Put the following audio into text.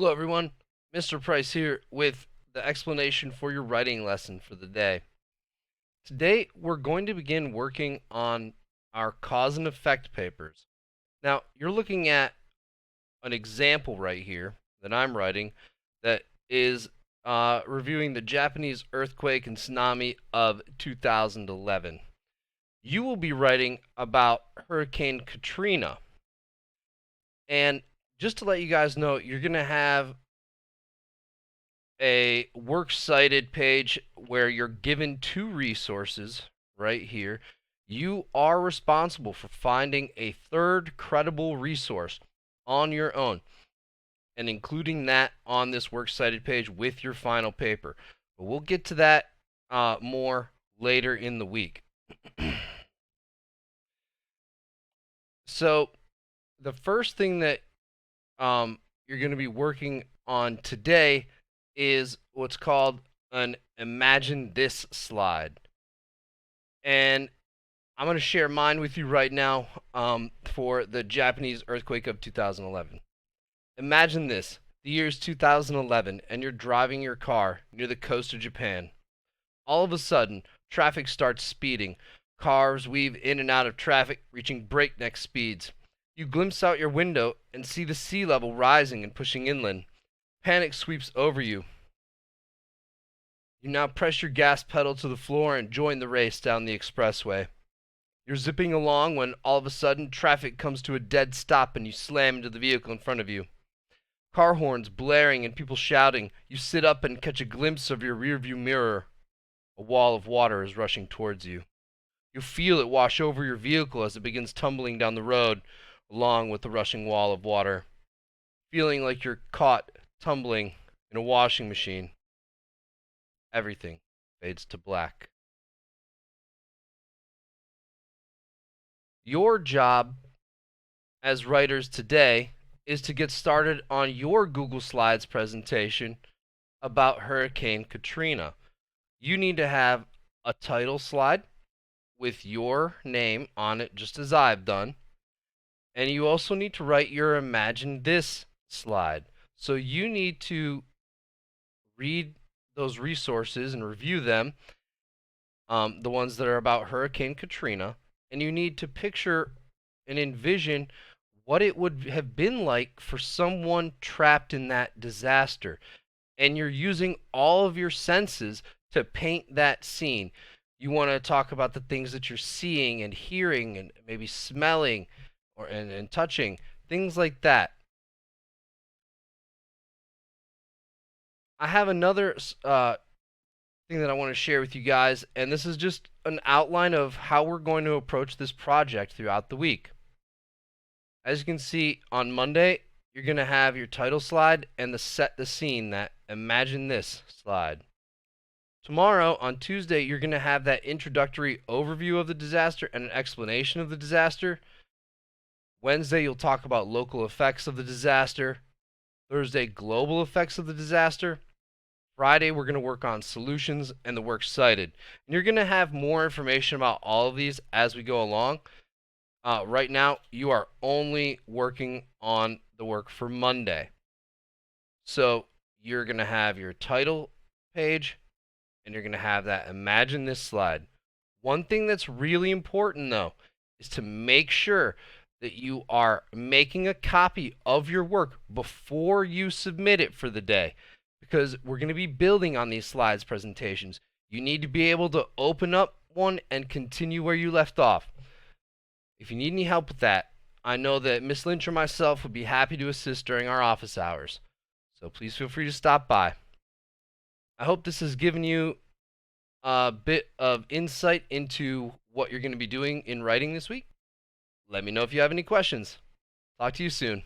Hello, everyone. Mr. Price here with the explanation for your writing lesson for the day. Today, we're going to begin working on our cause and effect papers. Now, you're looking at an example right here that I'm writing that is reviewing the Japanese earthquake and tsunami of 2011. You will be writing about Hurricane Katrina. And just to let you guys know, you're going to have a works cited page where you're given two resources right here. You are responsible for finding a third credible resource on your own and including that on this works cited page with your final paper. But we'll get to that more later in the week. So, the first thing that you're going to be working on today is what's called an Imagine This slide. And I'm going to share mine with you right now for the Japanese earthquake of 2011. Imagine this. The year is 2011, and you're driving your car near the coast of Japan. All of a sudden, traffic starts speeding. Cars weave in and out of traffic, reaching breakneck speeds. You glimpse out your window and see the sea level rising and pushing inland. Panic sweeps over you. You now press your gas pedal to the floor and join the race down the expressway. You're zipping along when all of a sudden traffic comes to a dead stop and you slam into the vehicle in front of you. Car horns blaring and people shouting. You sit up and catch a glimpse of your rearview mirror. A wall of water is rushing towards you. You feel it wash over your vehicle as it begins tumbling down the road along with the rushing wall of water, feeling like you're caught tumbling in a washing machine. Everything fades to black. Your job as writers today is to get started on your Google Slides presentation about Hurricane Katrina. You need to have a title slide with your name on it, just as I've done. And you also need to write your Imagine This slide. So you need to read those resources and review them, the ones that are about Hurricane Katrina, and you need to picture and envision what it would have been like for someone trapped in that disaster. And you're using all of your senses to paint that scene. You want to talk about the things that you're seeing and hearing and maybe smelling and touching, things like that. I have another thing that I want to share with you guys, and this is just an outline of how we're going to approach this project throughout the week. As you can see, on Monday, you're going to have your title slide and the set the scene, that Imagine This slide. Tomorrow, on Tuesday, you're going to have that introductory overview of the disaster and an explanation of the disaster. Wednesday, you'll talk about local effects of the disaster. Thursday, global effects of the disaster. Friday, we're going to work on solutions and the works cited. And you're going to have more information about all of these as we go along. Right now, you are only working on the work for Monday. So you're going to have your title page, and you're going to have that Imagine This slide. One thing that's really important, though, is to make sure that you are making a copy of your work before you submit it for the day, because we're going to be building on these slides presentations. You need to be able to open up one and continue where you left off. If you need any help with that, I know that Miss Lynch or myself would be happy to assist during our office hours. So please feel free to stop by. I hope this has given you a bit of insight into what you're going to be doing in writing this week. Let me know if you have any questions. Talk to you soon.